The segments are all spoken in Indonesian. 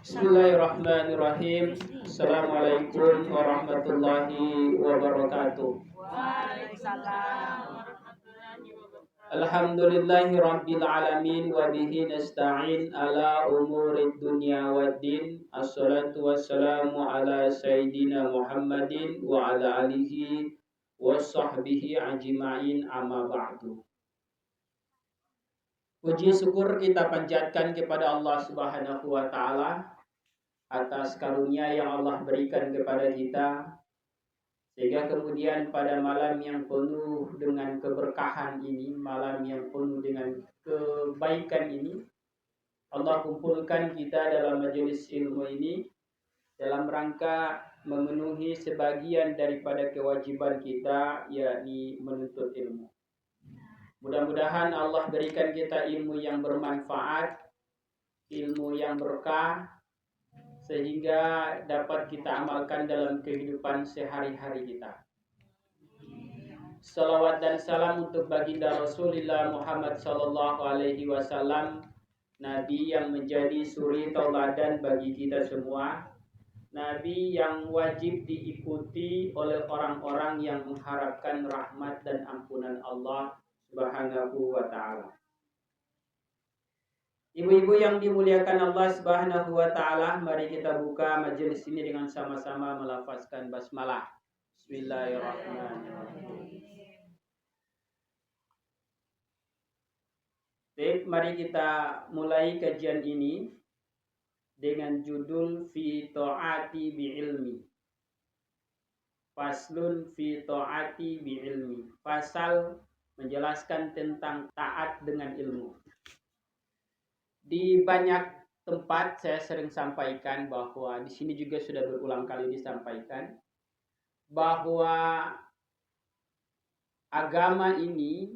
Bismillahirrahmanirrahim. Assalamualaikum warahmatullahi wabarakatuh. Waalaikumsalam. Alhamdulillahi rabbil alamin wa bihi nasta'in ala umurid dunya waddin. Assalatu wassalamu ala sayyidina Muhammadin wa ala alihi wa sahbihi ajma'in, amma ba'du. Puji syukur kita panjatkan kepada Allah Subhanahu wa taala atas karunia yang Allah berikan kepada kita, sehingga kemudian pada malam yang penuh dengan keberkahan ini, malam yang penuh dengan kebaikan ini, Allah kumpulkan kita dalam majelis ilmu ini dalam rangka memenuhi sebagian daripada kewajiban kita, yakni menuntut ilmu. Mudah-mudahan Allah berikan kita ilmu yang bermanfaat, ilmu yang berkah, sehingga dapat kita amalkan dalam kehidupan sehari-hari kita. Salawat dan salam untuk baginda Rasulullah Muhammad sallallahu alaihi wasallam, Nabi yang menjadi suri tauladan bagi kita semua, Nabi yang wajib diikuti oleh orang-orang yang mengharapkan rahmat dan ampunan Allah Subhanahu wa taala. Ibu-ibu yang dimuliakan Allah Subhanahu wa taala, mari kita buka majelis ini dengan sama-sama melafazkan basmalah. Bismillahirrahmanirrahim. Baik, mari kita mulai kajian ini dengan judul Fi Ta'ati Bi'ilmi. Faslun Fi Ta'ati Bi'ilmi. Pasal menjelaskan tentang taat dengan ilmu. Di banyak tempat saya sering sampaikan bahwa di sini juga sudah berulang kali disampaikan bahwa agama ini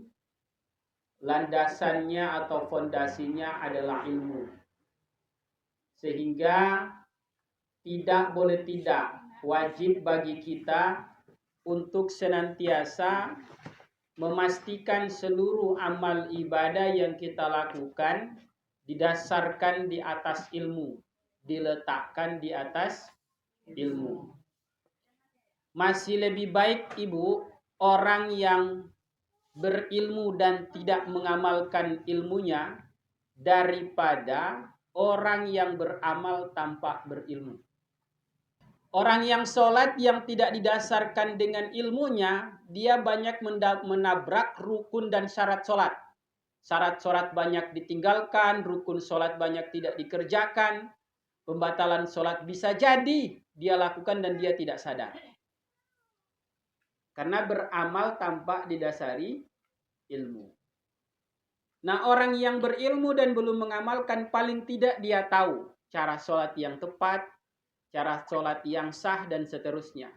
landasannya atau fondasinya adalah ilmu. Sehingga tidak boleh tidak wajib bagi kita untuk senantiasa memastikan seluruh amal ibadah yang kita lakukan didasarkan di atas ilmu, diletakkan di atas ilmu. Masih lebih baik ibu, orang yang berilmu dan tidak mengamalkan ilmunya daripada orang yang beramal tanpa berilmu. Orang yang sholat yang tidak didasarkan dengan ilmunya, dia banyak menabrak rukun dan syarat sholat. Syarat sholat banyak ditinggalkan, rukun sholat banyak tidak dikerjakan, pembatalan sholat bisa jadi dia lakukan dan dia tidak sadar. Karena beramal tanpa didasari ilmu. Nah, orang yang berilmu dan belum mengamalkan, paling tidak dia tahu cara sholat yang tepat, cara sholat yang sah, dan seterusnya.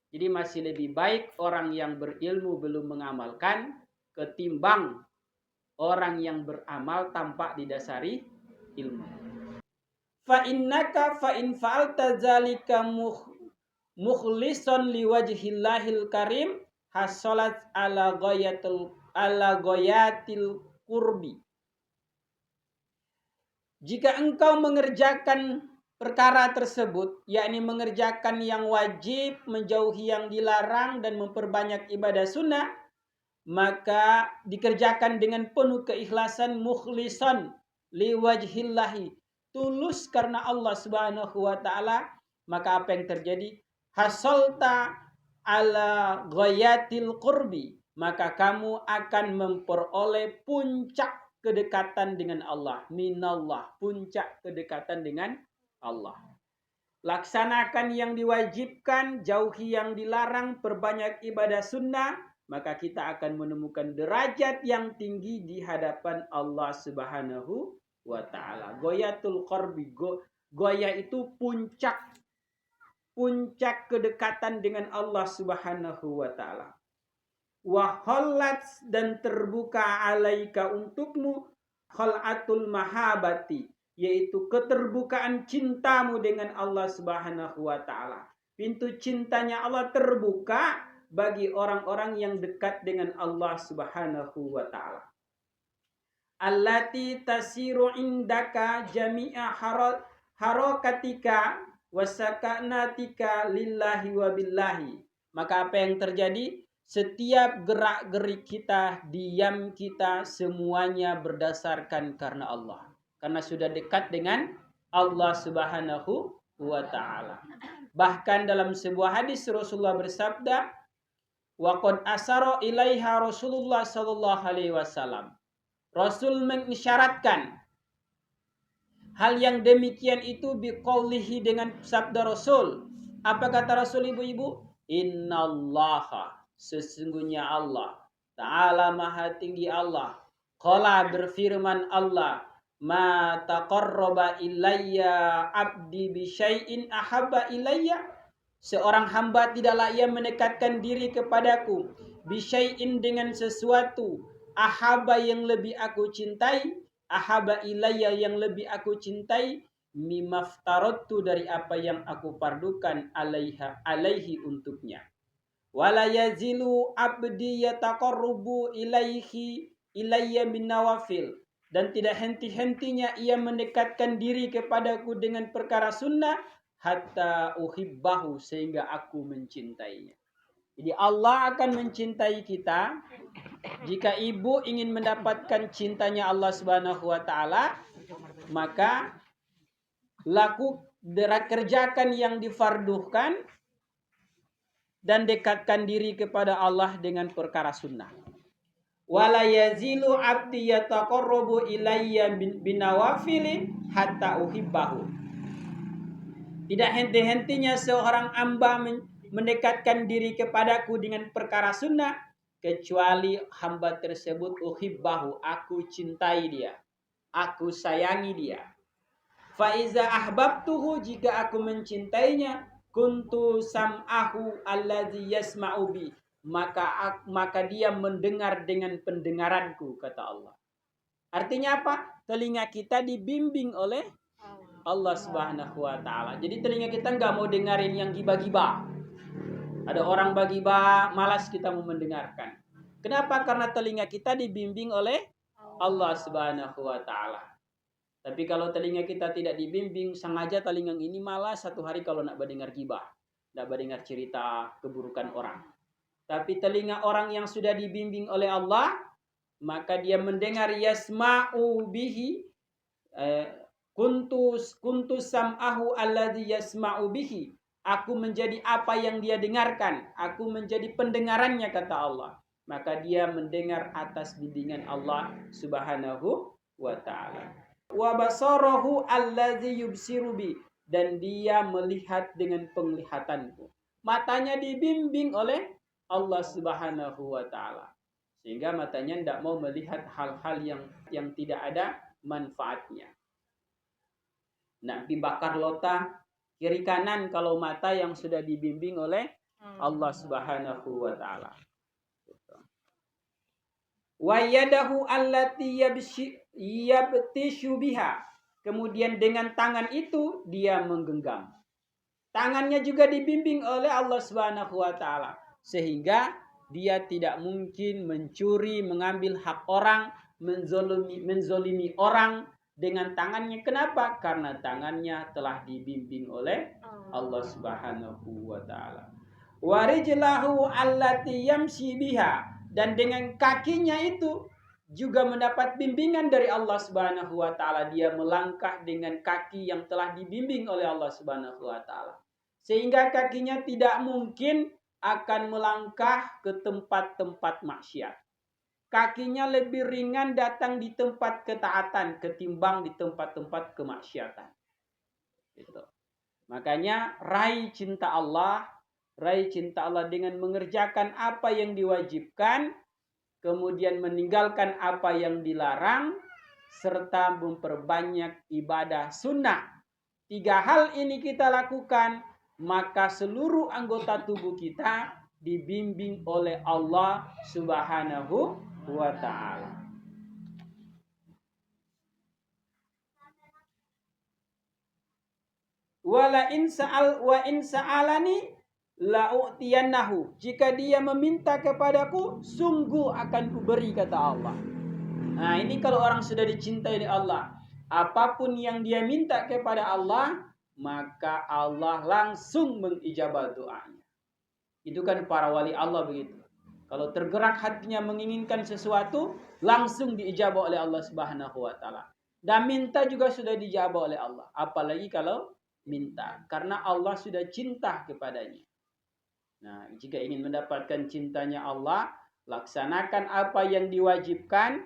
Jadi masih lebih baik orang yang berilmu belum mengamalkan ketimbang orang yang beramal tanpa didasari ilmu. Fa innaka fa in fa'alta dzalika mukhlishan liwajhillahil karim hasalat ala ghayatil qurbi. Jika engkau mengerjakan perkara tersebut, yakni mengerjakan yang wajib, menjauhi yang dilarang, dan memperbanyak ibadah sunnah, maka dikerjakan dengan penuh keikhlasan, mukhlisan liwajhillahi, tulus karena Allah Subhanahu wa taala, maka apa yang terjadi? Hasalta ala ghayatil qurbi, maka kamu akan memperoleh puncak kedekatan dengan Allah, minallah, puncak kedekatan dengan Allah. Laksanakan yang diwajibkan, jauhi yang dilarang, perbanyak ibadah sunnah, maka kita akan menemukan derajat yang tinggi di hadapan Allah Subhanahu wa taala. Ghayatul qarbi, goya itu puncak kedekatan dengan Allah Subhanahu wa taala. Wa khallat, dan terbuka alaika untukmu, khalatul mahabati, yaitu keterbukaan cintamu dengan Allah Subhanahu wa taala. Pintu cintanya Allah terbuka bagi orang-orang yang dekat dengan Allah Subhanahu wa taala. Allati tasiru indaka jami'a harakatika wasakanatika lillahi wa billahi. Maka apa yang terjadi? Setiap gerak-gerik kita, diam kita, semuanya berdasarkan karena Allah. Karena sudah dekat dengan Allah Subhanahu wa ta'ala. Bahkan dalam sebuah hadis Rasulullah bersabda, wa qad asara ilaiha Rasulullah sallallahu alaihi wasallam. Rasul mengisyaratkan hal yang demikian itu biqaulihi, dengan sabda Rasul. Apa kata Rasul, ibu-ibu? Innallaha, sesungguhnya Allah Ta'ala maha tinggi Allah, qala, berfirman Allah, ma taqarraba ilayya abdi bi syai'in ahabba ilayya, seorang hamba tidaklah ia mendekatkan diri kepadaku bi syai'in, dengan sesuatu, ahabba yang lebih aku cintai, ahabba ilayya yang lebih aku cintai, mimaftaratu dari apa yang aku pardukan alaihi untuknya. Wala yazilu abdi yataqarrubu ilayya bin nawafil, dan tidak henti-hentinya ia mendekatkan diri kepadaku dengan perkara sunnah, hatta uhibbahu, sehingga aku mencintainya. Jadi Allah akan mencintai kita jika ibu ingin mendapatkan cintanya Allah Subhanahu wa ta'ala, maka kerjakan yang difarduhkan dan dekatkan diri kepada Allah dengan perkara sunnah. Wala yazilu abdi yataqarrabu ilayya binawafili hatta uhibbahu. Tidak henti-hentinya seorang hamba mendekatkan diri kepadaku dengan perkara sunnah, kecuali hamba tersebut uhibbahu, aku cintai dia, aku sayangi dia. Faiza ahbabtuhu, jika aku mencintainya, kuntu sam'ahu alladzi yasma'u bi, maka dia mendengar dengan pendengaranku, kata Allah. Artinya apa? Telinga kita dibimbing oleh Allah Subhanahu wa ta'ala. Jadi telinga kita nggak mau dengerin yang gibah-gibah. Ada orang bagibah, malas kita mau mendengarkan. Kenapa? Karena telinga kita dibimbing oleh Allah Subhanahu wa ta'ala. Tapi kalau telinga kita tidak dibimbing, sengaja telinga ini malas satu hari kalau nak mendengar gibah, nak mendengar cerita keburukan orang. Tapi telinga orang yang sudah dibimbing oleh Allah, maka dia mendengar yasma'u bihi, kuntu sam'ahu alladzi yasma'u bihi. Aku menjadi apa yang dia dengarkan, aku menjadi pendengarannya, kata Allah. Maka dia mendengar atas bimbingan Allah Subhanahu wa ta'ala. Wa basarahu allazi yubsiru bi, dan dia melihat dengan penglihatanku. Matanya dibimbing oleh Allah Subhanahu wa ta'ala, sehingga matanya tidak mau melihat hal-hal yang tidak ada manfaatnya. Nak dibakar lota kiri kanan kalau mata yang sudah dibimbing oleh Allah Subhanahu wa ta'ala. Wa yadahu allati yabtishu biha, kemudian dengan tangan itu dia menggenggam. Tangannya juga dibimbing oleh Allah Subhanahu wa ta'ala, sehingga dia tidak mungkin mencuri, mengambil hak orang, menzolimi orang dengan tangannya. Kenapa? Karena tangannya telah dibimbing oleh Allah Subhanahu wa ta'ala. Wa rijlahu allati yamshi biha, dan dengan kakinya itu juga mendapat bimbingan dari Allah Subhanahu wa ta'ala. Dia melangkah dengan kaki yang telah dibimbing oleh Allah Subhanahu wa ta'ala, sehingga kakinya tidak mungkin akan melangkah ke tempat-tempat maksiat. Kakinya lebih ringan datang di tempat ketaatan ketimbang di tempat-tempat kemaksiatan. Gitu. Makanya raih cinta Allah dengan mengerjakan apa yang diwajibkan, kemudian meninggalkan apa yang dilarang, serta memperbanyak ibadah sunnah. 3 hal ini kita lakukan, maka seluruh anggota tubuh kita dibimbing oleh Allah Subhanahu wa ta'ala. Wa in sa'alani la'utiyannahu, jika dia meminta kepadaku, sungguh akan kuberi, kata Allah. Nah, ini kalau orang sudah dicintai oleh Allah. apapun yang dia minta kepada Allah, maka Allah langsung mengijabah doanya. Itu kan para wali Allah begitu. Kalau tergerak hatinya menginginkan sesuatu, langsung diijabah oleh Allah Subhanahu wa taala. Dan minta juga sudah dijabah oleh Allah. Apalagi kalau minta, karena Allah sudah cinta kepadanya. Nah, jika ingin mendapatkan cintanya Allah, laksanakan apa yang diwajibkan,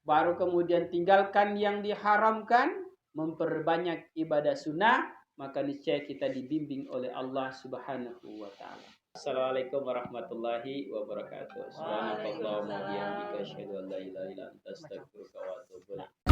baru kemudian tinggalkan yang diharamkan, memperbanyak ibadah sunnah, maka niscaya kita dibimbing oleh Allah Subhanahu wa taala. Assalamualaikum warahmatullahi wabarakatuh. Subhanakallahumma wa bihamdika asyhadu an la ilaha illa anta astaghfiruka wa atubu ilaik.